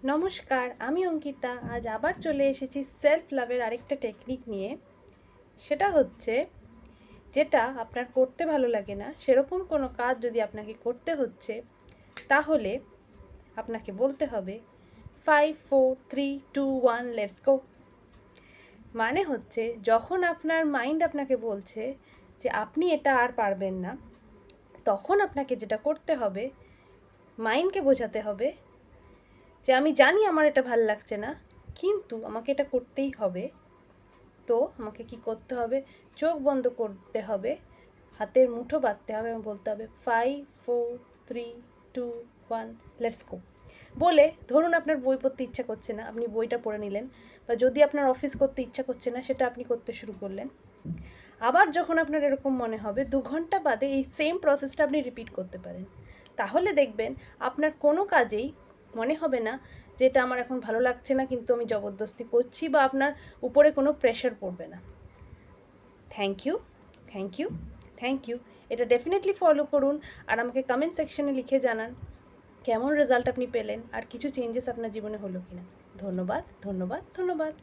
নমস্কার, আমি অঙ্কিতা। আজ আবার চলে এসেছি সেলফ লাভের আরেকটা টেকনিক নিয়ে। সেটা হচ্ছে, যেটা আপনার করতে ভালো লাগে না সেরকম কোনো কাজ যদি আপনাকে করতে হচ্ছে, তাহলে আপনাকে বলতে হবে 5 4 3 2 1 লেটস গো। মানে হচ্ছে, যখন আপনার মাইন্ড আপনাকে বলছে যে আপনি এটা আর পারবেন না, তখন আপনাকে যেটা করতে হবে, মাইন্ডকে বোঝাতে হবে যে আমি জানি আমার এটা ভাল লাগছে না, কিন্তু আমাকে এটা করতেই হবে। তো আমাকে কি করতে হবে? চোখ বন্ধ করতে হবে, হাতের মুঠো বাঁধতে হবে এবং বলতে হবে 5 4 3 2 1 লেটস গো। বলে ধরুন আপনার বই পড়তে ইচ্ছা করছে না, আপনি বইটা পড়ে নিলেন। বা যদি আপনার অফিস করতে ইচ্ছা করছে না, সেটা আপনি করতে শুরু করলেন। আবার যখন আপনার এরকম মনে হবে, 2 ঘন্টা বাদে এই সেম প্রসেসটা আপনি রিপিট করতে পারেন। তাহলে দেখবেন আপনার কোনো কাজেই মনে হবে না যে এটা আমার এখন ভালো লাগছে না, কিন্তু আমি জবরদস্তি করছি, বা আপনার উপরে কোনো প্রেশার পড়বে না। Thank you, thank you, thank you. এটা ডেফিনেটলি ফলো করুন, আর আমাকে কমেন্ট সেকশনে লিখে জানান কেমন রেজাল্ট আপনি পেলেন, আর কিছু চেঞ্জেস আপনার জীবনে হলো কিনা। ধন্যবাদ, ধন্যবাদ, ধন্যবাদ।